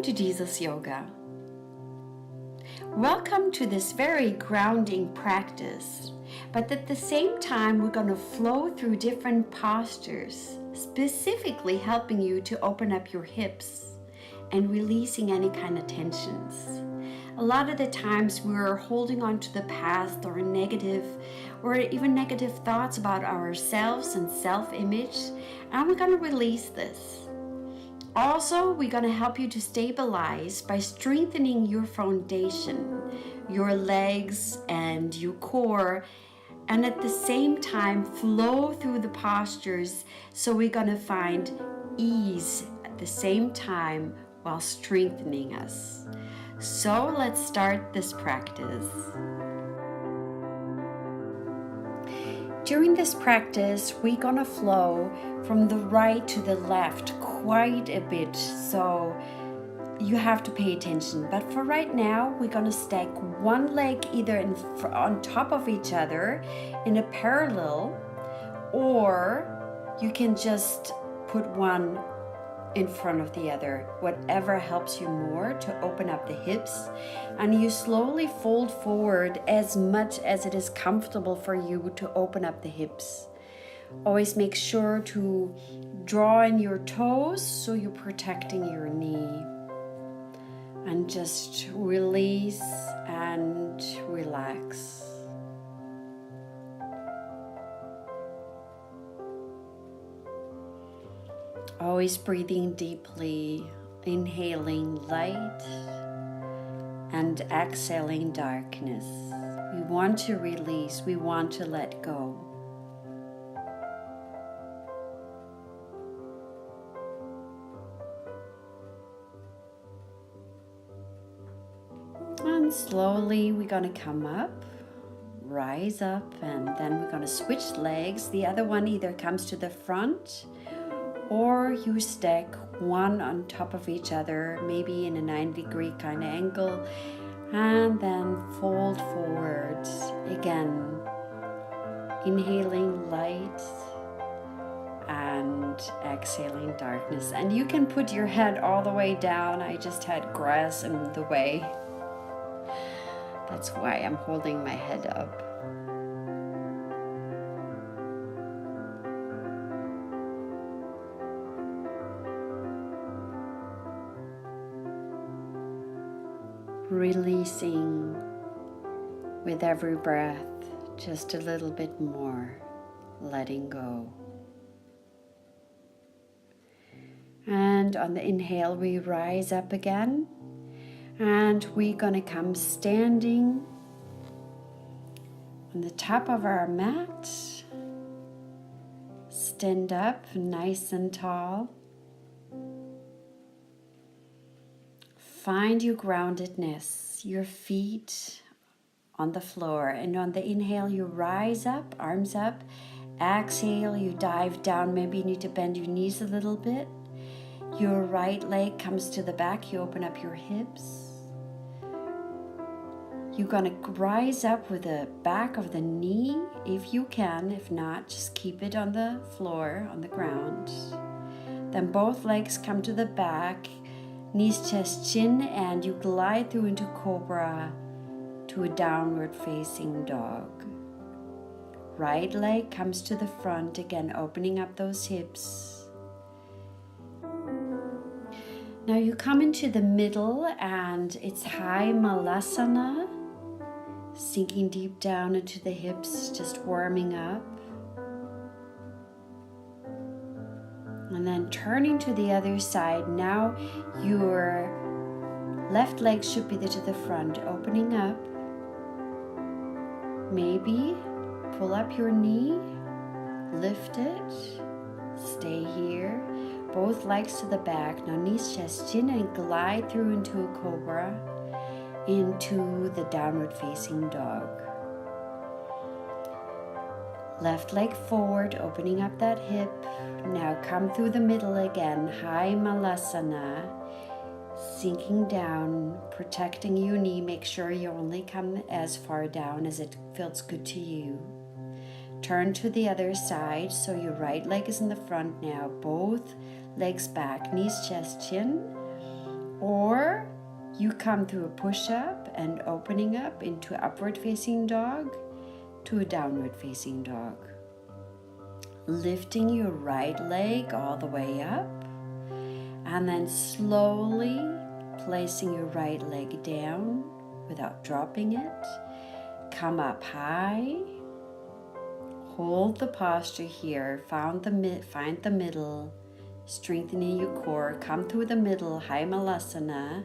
to Jesus Yoga. Welcome to this very grounding practice, but at the same time we're going to flow through different postures, specifically helping you to open up your hips and releasing any kind of tensions. A lot of the times we're holding on to the past or even negative thoughts about ourselves and self-image, and we're going to release this. Also, we're going to help you to stabilize by strengthening your foundation, your legs and your core, and at the same time flow through the postures, so we're going to find ease at the same time while strengthening us. So let's start this practice. During this practice, we're going to flow from the right to the left quite a bit, so you have to pay attention. But for right now, we're going to stack one leg either on top of each other in a parallel, or you can just put one in front of the other, whatever helps you more to open up the hips. And you slowly fold forward as much as it is comfortable for you to open up the hips. Always make sure to draw in your toes so you're protecting your knee. And just release and relax. Always breathing deeply, inhaling light and exhaling darkness. We want to release, we want to let go. And slowly we're going to come up, rise up, and then we're going to switch legs. The other one either comes to the front or you stack one on top of each other, maybe in a 90-degree kind of angle, and then fold forwards. Again, inhaling light and exhaling darkness. And you can put your head all the way down. I just had grass in the way. That's why I'm holding my head up. Releasing with every breath, just a little bit more, letting go. And on the inhale, we rise up again, and we're gonna come standing on the top of our mat. Stand up nice and tall. Find your groundedness, your feet on the floor. And on the inhale, you rise up, arms up. Exhale, you dive down. Maybe you need to bend your knees a little bit. Your right leg comes to the back. You open up your hips. You're going to rise up with the back of the knee if you can. If not, just keep it on the floor, on the ground. Then both legs come to the back. Knees, chest, chin, and you glide through into cobra to a downward facing dog. Right leg comes to the front, again opening up those hips. Now you come into the middle and it's high malasana, sinking deep down into the hips, just warming up. And then turning to the other side. Now your left leg should be to the front, opening up. Maybe pull up your knee, lift it, stay here. Both legs to the back. Now knees, chest, chin, and glide through into a cobra, into the downward facing dog. Left leg forward, opening up that hip. Now come through the middle again, high malasana, sinking down, protecting your knee. Make sure you only come as far down as it feels good to you. Turn to the other side, so your right leg is in the front now. Both legs back, knees, chest, chin. Or you come through a push-up and opening up into upward facing dog to a downward facing dog. Lifting your right leg all the way up and then slowly placing your right leg down without dropping it. Come up high. Hold the posture here. Find the middle. Strengthening your core. Come through the middle. High Malasana.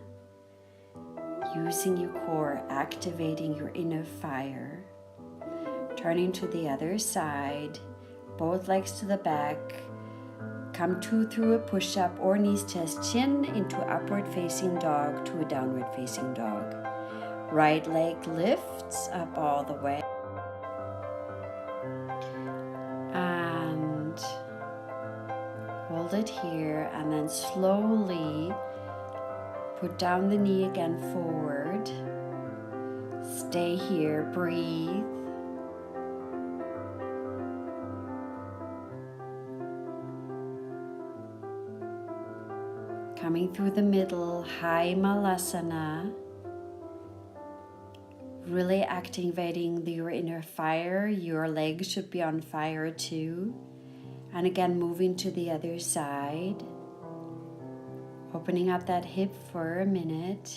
Using your core, activating your inner fire. Turning to the other side. Both legs to the back. Come through a push-up or knees, chest, chin into upward facing dog to a downward facing dog. Right leg lifts up all the way. And hold it here and then slowly put down the knee again forward. Stay here, breathe. Coming through the middle, high Malasana. Really activating your inner fire. Your legs should be on fire too. And again, moving to the other side. Opening up that hip for a minute.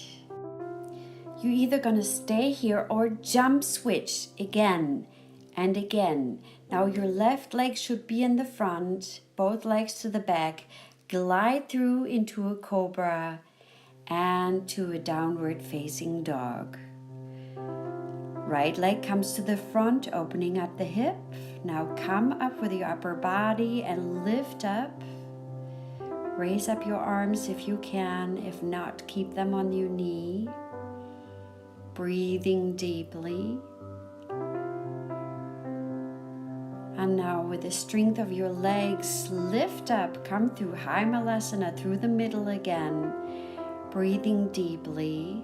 You're either going to stay here or jump switch again and again. Now your left leg should be in the front, both legs to the back. Glide through into a cobra and to a downward facing dog. Right leg comes to the front, opening up the hip. Now come up with your upper body and lift up. Raise up your arms if you can. If not, keep them on your knee. Breathing deeply. And now with the strength of your legs, lift up, come through high Malasana through the middle again. Breathing deeply.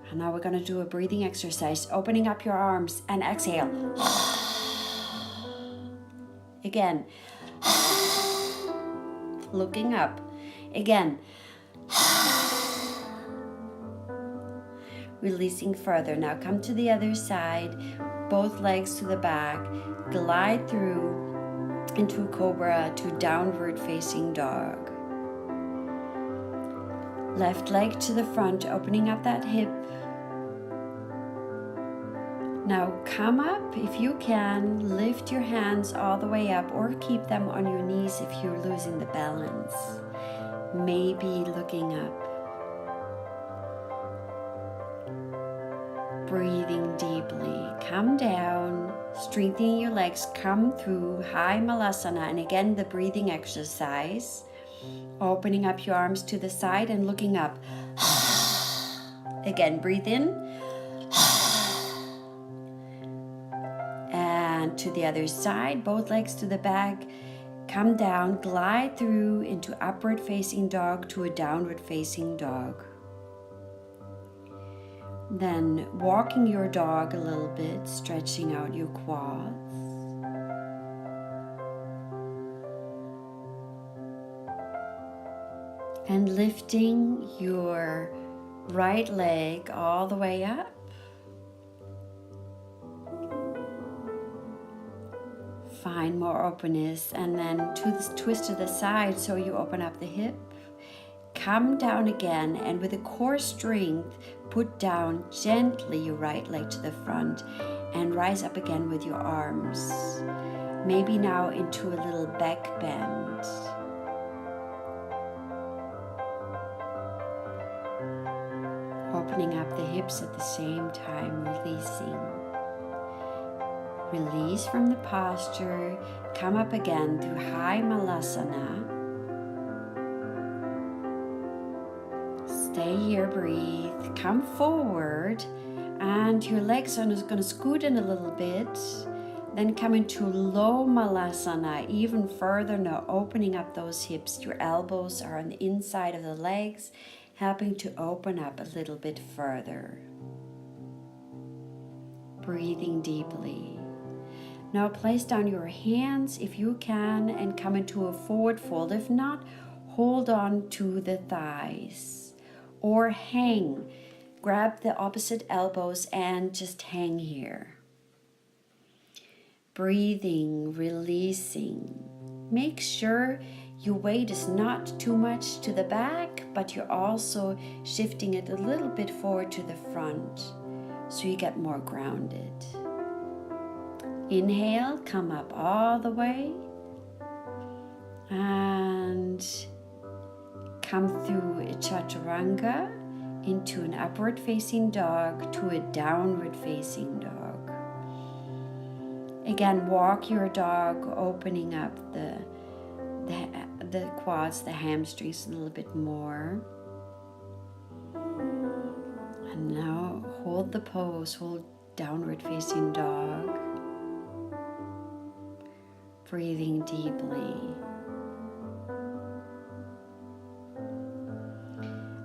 And now we're going to do a breathing exercise, opening up your arms and exhale. Again. Looking up. Again. Releasing further. Now come to the other side. Both legs to the back. Glide through into a cobra to downward facing dog. Left leg to the front, opening up that hip. Now come up if you can. Lift your hands all the way up or keep them on your knees if you're losing the balance. Maybe looking up. Breathing deeply. Come down. Strengthening your legs. Come through high Malasana. And again, the breathing exercise. Opening up your arms to the side and looking up. Again, breathe in. And to the other side, both legs to the back. Come down, glide through into upward facing dog to a downward facing dog. Then walking your dog a little bit, stretching out your quads. And lifting your right leg all the way up. Find more openness and then twist to the side so you open up the hip. Come down again and with a core strength, put down gently your right leg to the front and rise up again with your arms. Maybe now into a little back bend. Opening up the hips at the same time, releasing. Release from the posture. Come up again through high Malasana. Stay here, breathe. Come forward and your legs are just going to scoot in a little bit. Then come into low Malasana even further now, opening up those hips. Your elbows are on the inside of the legs, helping to open up a little bit further. Breathing deeply. Now place down your hands if you can and come into a forward fold. If not, hold on to the thighs or hang. Grab the opposite elbows and just hang here. Breathing, releasing. Make sure your weight is not too much to the back, but you're also shifting it a little bit forward to the front so you get more grounded. Inhale, come up all the way and come through a chaturanga into an upward facing dog to a downward facing dog. Again, walk your dog, opening up the quads, the hamstrings a little bit more. And now hold the pose, hold downward facing dog. Breathing deeply.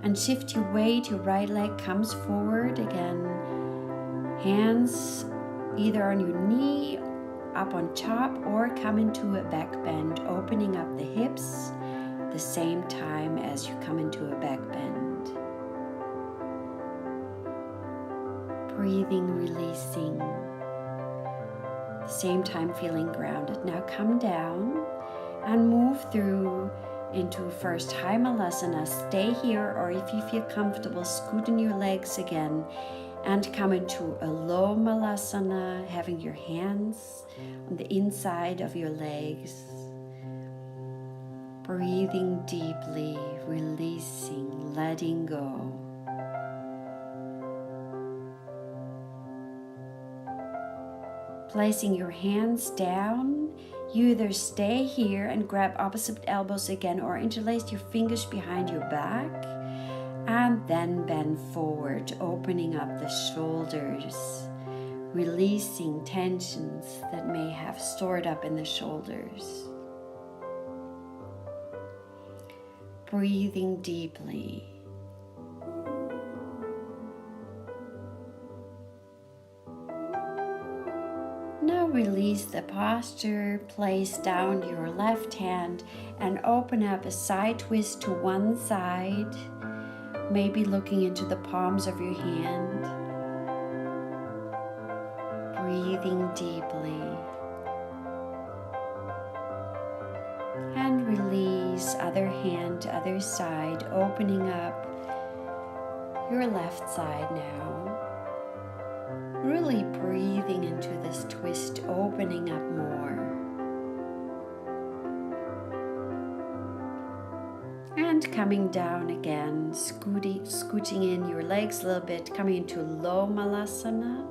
And shift your weight, your right leg comes forward again. Hands either on your knee, up on top, or come into a back bend, opening up the hips the same time as you come into a back bend. Breathing, releasing. At the same time feeling grounded. Now come down and move through into first high malasana. Stay here, or if you feel comfortable, scoot in your legs again and come into a low malasana, having your hands on the inside of your legs. Breathing deeply, releasing, letting go. Placing your hands down, you either stay here and grab opposite elbows again or interlace your fingers behind your back and then bend forward, opening up the shoulders, releasing tensions that may have stored up in the shoulders. Breathing deeply. Now release the posture, place down your left hand and open up a side twist to one side, maybe looking into the palms of your hand. Breathing deeply. And release, other hand, other side, opening up your left side now. Really breathing into this twist, opening up more. And coming down again, scooting in your legs a little bit, coming into low malasana.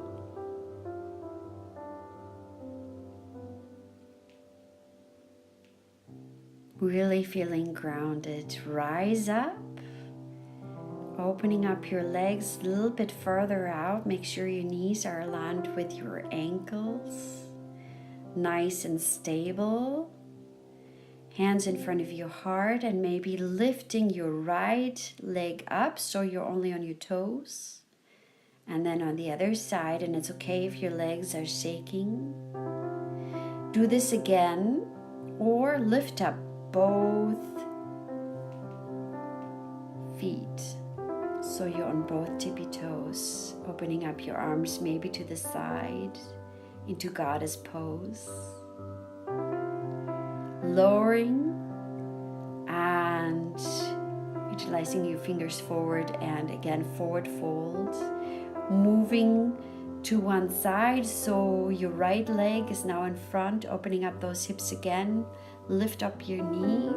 Really feeling grounded. Rise up. Opening up your legs a little bit further out. Make sure your knees are aligned with your ankles. Nice and stable. Hands in front of your heart and maybe lifting your right leg up so you're only on your toes. And then on the other side, and it's okay if your legs are shaking. Do this again or lift up both feet. So you're on both tippy toes, opening up your arms maybe to the side into goddess pose. Lowering and utilizing your fingers forward and again forward fold. Moving to one side so your right leg is now in front, opening up those hips again. Lift up your knee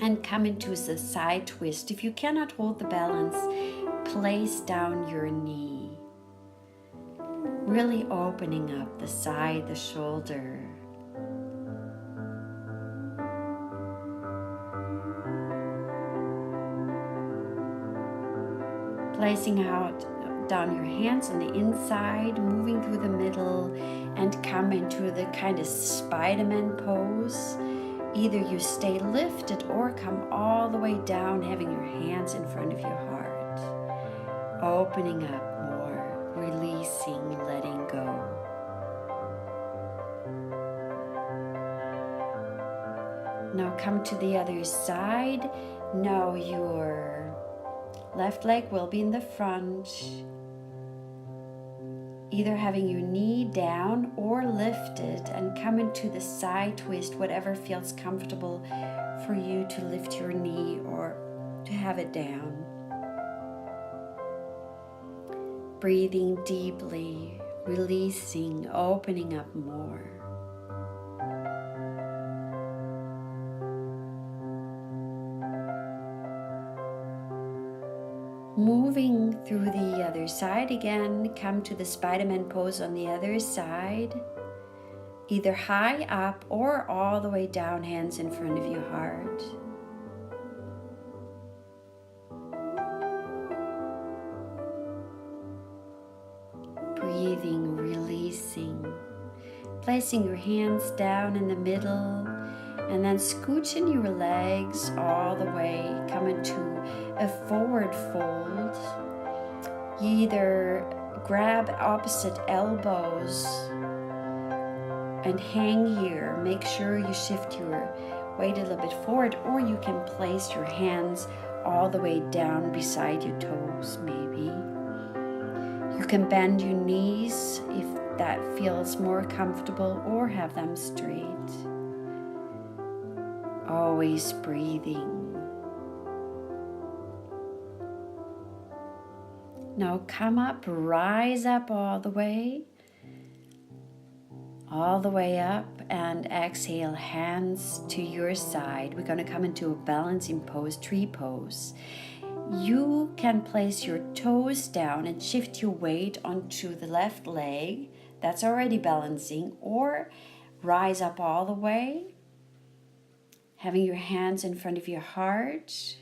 and come into the side twist. If you cannot hold the balance, place down your knee. Really opening up the side, the shoulder. Placing down your hands on the inside, moving through the middle and come into the kind of Spider-Man pose. Either you stay lifted or come all the way down, having your hands in front of your heart. Opening up more, releasing, letting go. Now come to the other side. Now your left leg will be in the front, either having your knee down or lifted, and come into the side twist, whatever feels comfortable for you to lift your knee or to have it down. Breathing deeply, releasing, opening up more. Moving through the other side again, come to the Spider-Man pose on the other side, either high up or all the way down, hands in front of your heart. Breathing, releasing, placing your hands down in the middle, and then scooching your legs all the way, coming to a forward fold. You either grab opposite elbows and hang here. Make sure you shift your weight a little bit forward, or you can place your hands all the way down beside your toes maybe. You can bend your knees if that feels more comfortable, or have them straight. Always breathing. Now come up, rise up all the way up, and exhale, hands to your side. We're going to come into a balancing pose, tree pose. You can place your toes down and shift your weight onto the left leg. That's already balancing, or rise up all the way, having your hands in front of your heart,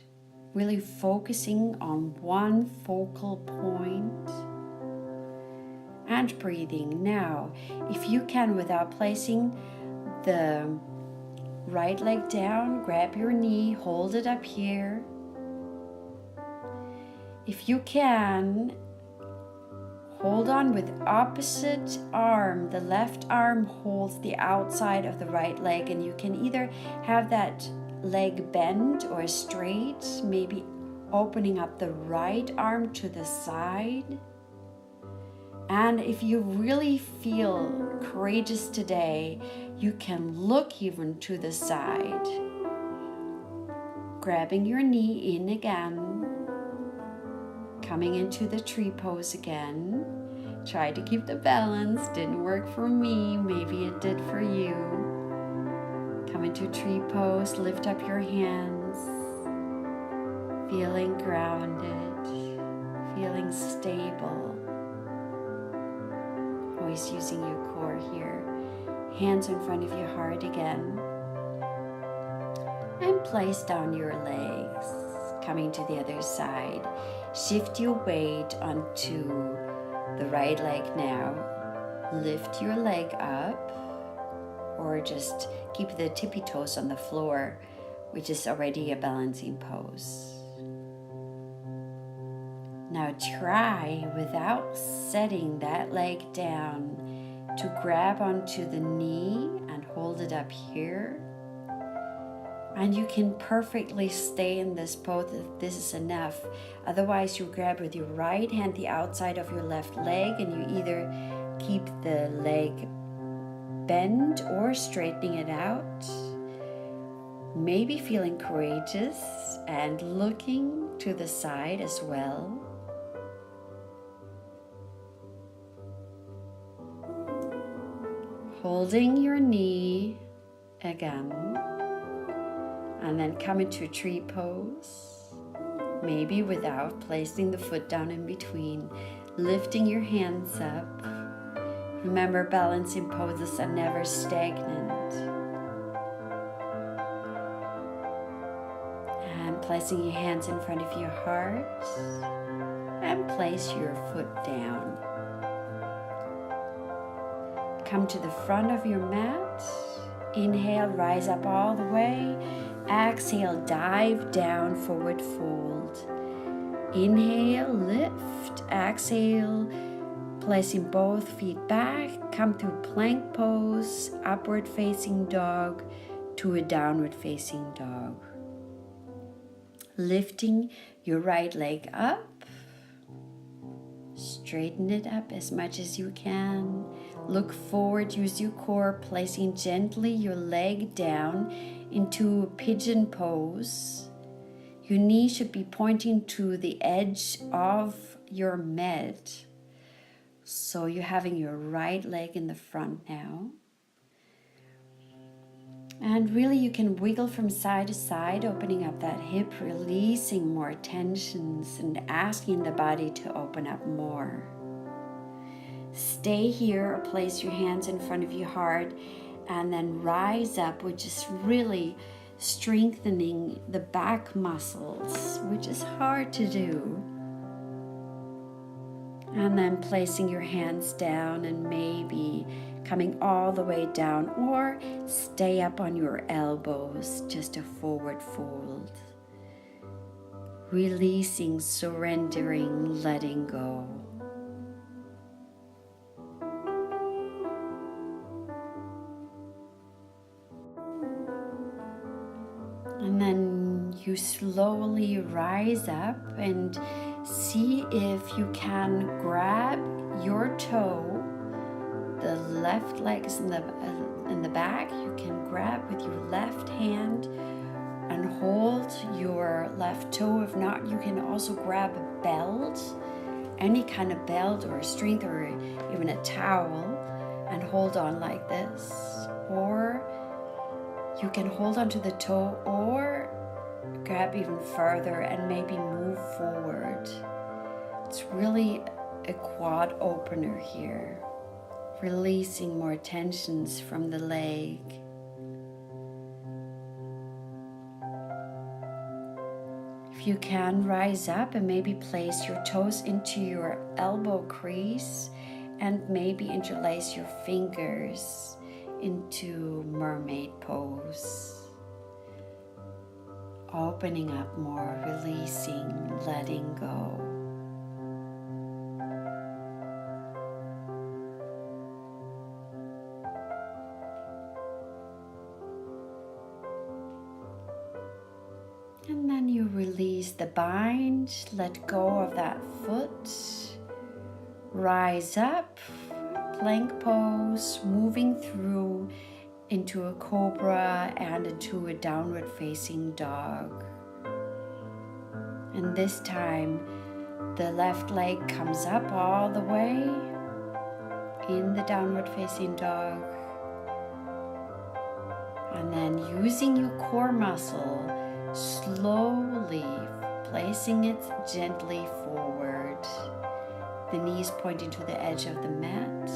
really focusing on one focal point and breathing. Now, if you can, without placing the right leg down, grab your knee, hold it up here. If you can, hold on with opposite arm. The left arm holds the outside of the right leg, and you can either have that leg bend or straight, maybe opening up the right arm to the side. And if you really feel courageous today, you can look even to the side, grabbing your knee in again, coming into the tree pose again. Try to keep the balance. Didn't work for me, maybe it did for you. Come into tree pose, lift up your hands, feeling grounded, feeling stable. Always using your core here. Hands in front of your heart again. And place down your legs, coming to the other side. Shift your weight onto the right leg now. Lift your leg up, or just keep the tippy toes on the floor, which is already a balancing pose. Now try, without setting that leg down, to grab onto the knee and hold it up here. And you can perfectly stay in this pose if this is enough. Otherwise, you grab with your right hand the outside of your left leg, and you either keep the leg bent or straightening it out. Maybe feeling courageous and looking to the side as well. Holding your knee again, and then come into tree pose, maybe without placing the foot down in between, lifting your hands up. Remember, balancing poses are never stagnant. And placing your hands in front of your heart, and place your foot down. Come to the front of your mat. Inhale, rise up all the way. Exhale, dive down, forward fold. Inhale, lift. Exhale, placing both feet back. Come through plank pose, upward facing dog, to a downward facing dog. Lifting your right leg up, straighten it up as much as you can. Look forward, use your core, placing gently your leg down into a pigeon pose. Your knee should be pointing to the edge of your mat. So you're having your right leg in the front now. And really you can wiggle from side to side, opening up that hip, releasing more tensions and asking the body to open up more. Stay here or place your hands in front of your heart and then rise up, which is really strengthening the back muscles, which is hard to do. And then placing your hands down and maybe coming all the way down, or stay up on your elbows, just a forward fold. Releasing, surrendering, letting go. And then you slowly rise up and see if you can grab your toe. The left leg is in the back. You can grab with your left hand and hold your left toe. If not, you can also grab a belt, any kind of belt or a string or even a towel, and hold on like this. Or you can hold onto the toe or grab even further and maybe move forward. It's really a quad opener here. Releasing more tensions from the leg. If you can, rise up and maybe place your toes into your elbow crease and maybe interlace your fingers into mermaid pose. Opening up more, releasing, letting go. And then you release the bind, let go of that foot, rise up, plank pose, moving through into a cobra and into a downward facing dog. And this time the left leg comes up all the way in the downward facing dog. And then using your core muscle, slowly placing it gently forward. The knees pointing to the edge of the mat.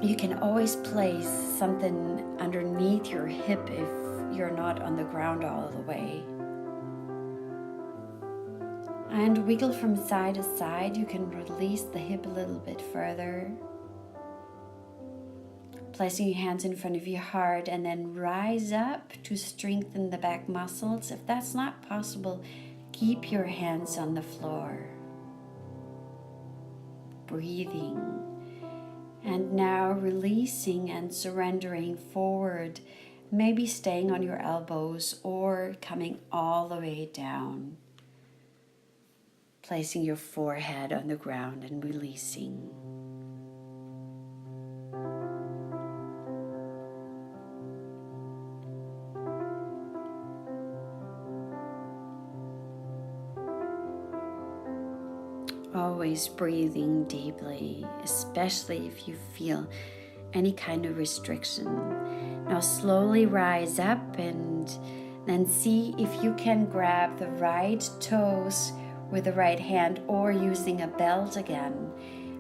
You can always place something underneath your hip if you're not on the ground all the way. And wiggle from side to side. You can release the hip a little bit further. Placing your hands in front of your heart and then rise up to strengthen the back muscles. If that's not possible, keep your hands on the floor. Breathing. And now releasing and surrendering forward, maybe staying on your elbows or coming all the way down. Placing your forehead on the ground and releasing. Always breathing deeply, especially if you feel any kind of restriction. Now slowly rise up and then see if you can grab the right toes with the right hand or using a belt again.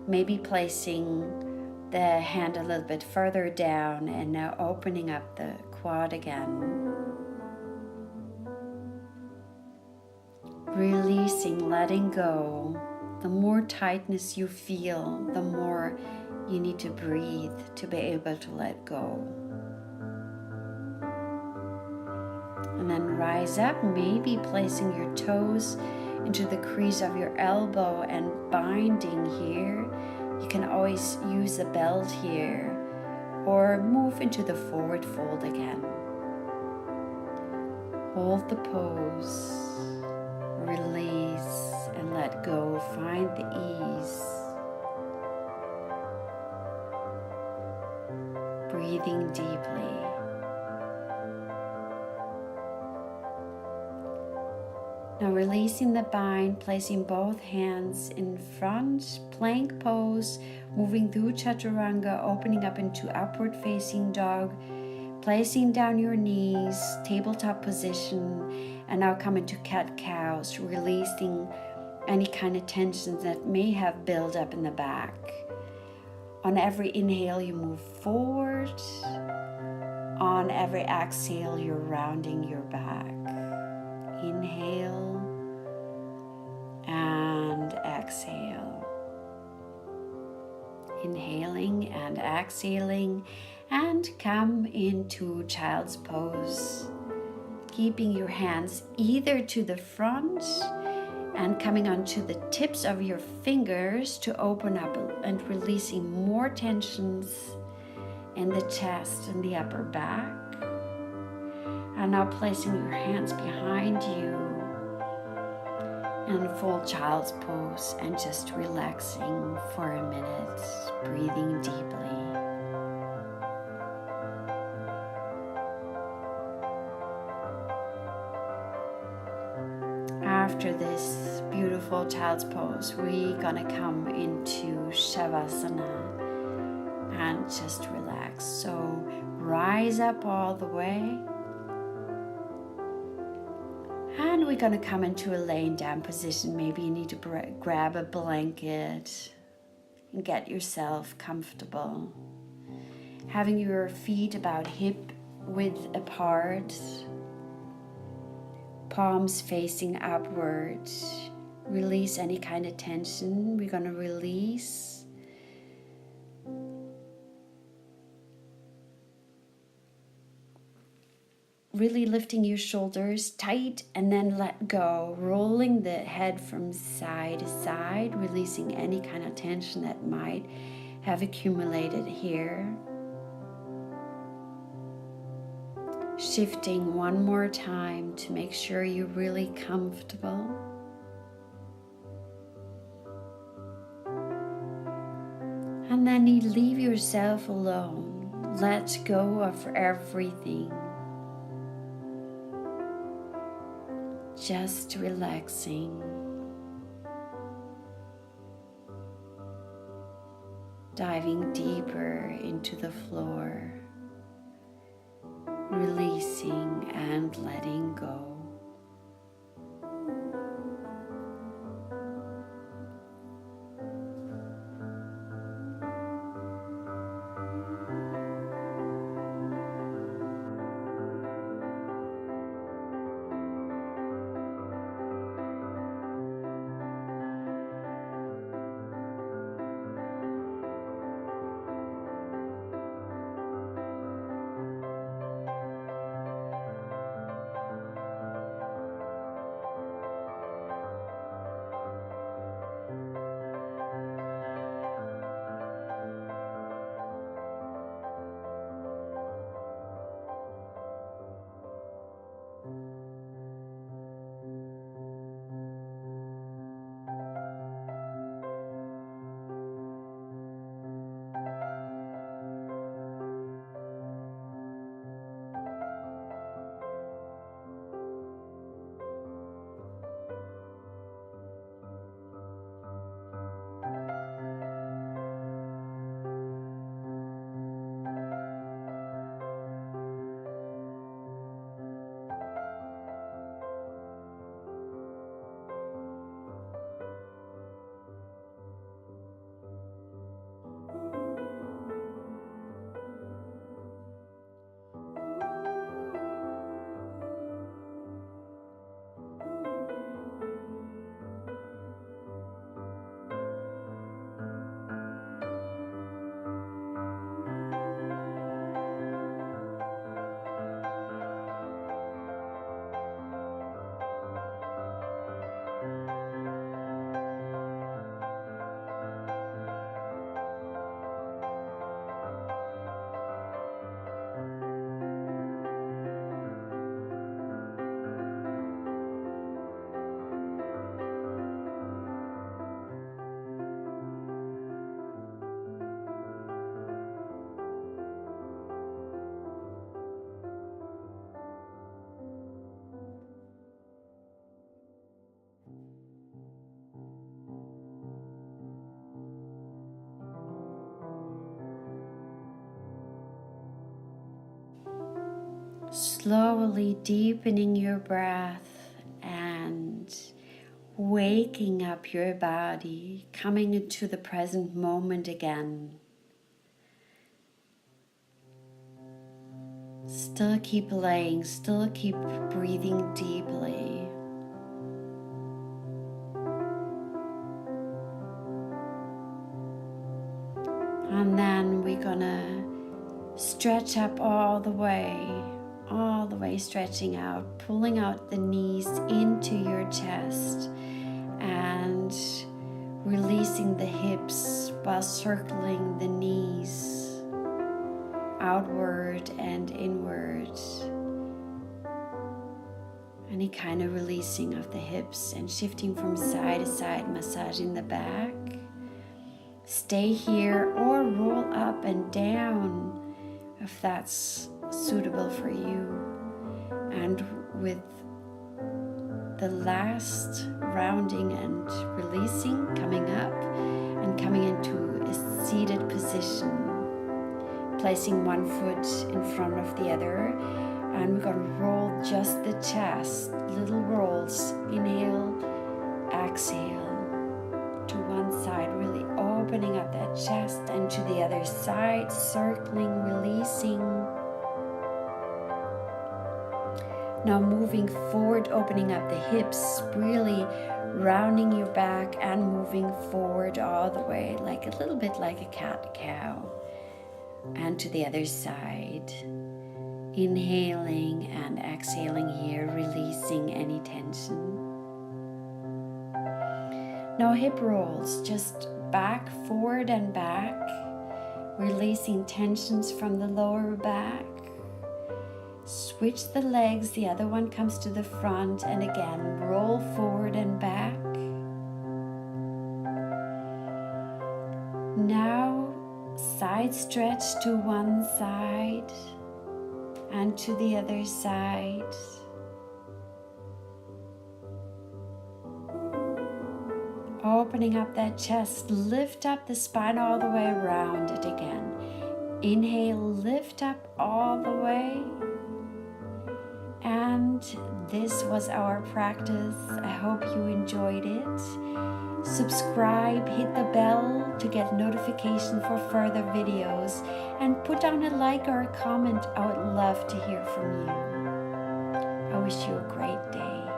Maybe placing the hand a little bit further down and now opening up the quad again. Releasing, letting go. The more tightness you feel, the more you need to breathe to be able to let go. And then rise up, maybe placing your toes into the crease of your elbow and binding here. You can always use a belt here or move into the forward fold again. Hold the pose, release and let go. Find the ease. Breathing deeply. Now releasing the bind, placing both hands in front, plank pose, moving through chaturanga, opening up into upward facing dog, placing down your knees, tabletop position, and now come into cat-cows, releasing any kind of tensions that may have built up in the back. On every inhale, you move forward. On every exhale, you're rounding your back. Inhale and exhale. Inhaling and exhaling, and come into child's pose. Keeping your hands either to the front and coming onto the tips of your fingers to open up and releasing more tensions in the chest and the upper back. And now placing your hands behind you in full child's pose and just relaxing for a minute, breathing deeply. After this beautiful child's pose, we're gonna come into Savasana and just relax. So rise up all the way. And we're going to come into a laying down position. Maybe you need to grab a blanket and get yourself comfortable. Having your feet about hip width apart, palms facing upward. Release any kind of tension. We're going to release. Really lifting your shoulders tight and then let go, rolling the head from side to side, releasing any kind of tension that might have accumulated here. Shifting one more time to make sure you're really comfortable. And then you leave yourself alone. Let go of everything. Just relaxing. Diving deeper into the floor. Releasing and letting go. Slowly deepening your breath and waking up your body, coming into the present moment again. Still keep laying, still keep breathing deeply. And then we're gonna stretch up all the way stretching out, pulling out the knees into your chest and releasing the hips while circling the knees outward and inward. Any kind of releasing of the hips and shifting from side to side, massaging the back. Stay here or roll up and down if that's suitable for you. And with the last rounding and releasing, coming up and coming into a seated position, placing one foot in front of the other, and we're going to roll just the chest, little rolls. Inhale, exhale to one side, really opening up that chest, and to the other side, circling, releasing. Now moving forward, opening up the hips, really rounding your back and moving forward all the way, like a little bit like a cat-cow. And to the other side, inhaling and exhaling here, releasing any tension. Now hip rolls, just back, forward and back, releasing tensions from the lower back. Switch the legs, the other one comes to the front, and again, roll forward and back. Now, side stretch to one side and to the other side. Opening up that chest, lift up the spine all the way around it again. Inhale, lift up all the way. And this was our practice. I hope you enjoyed it. Subscribe, hit the bell to get notification for further videos, and put down a like or a comment. I would love to hear from you. I wish you a great day.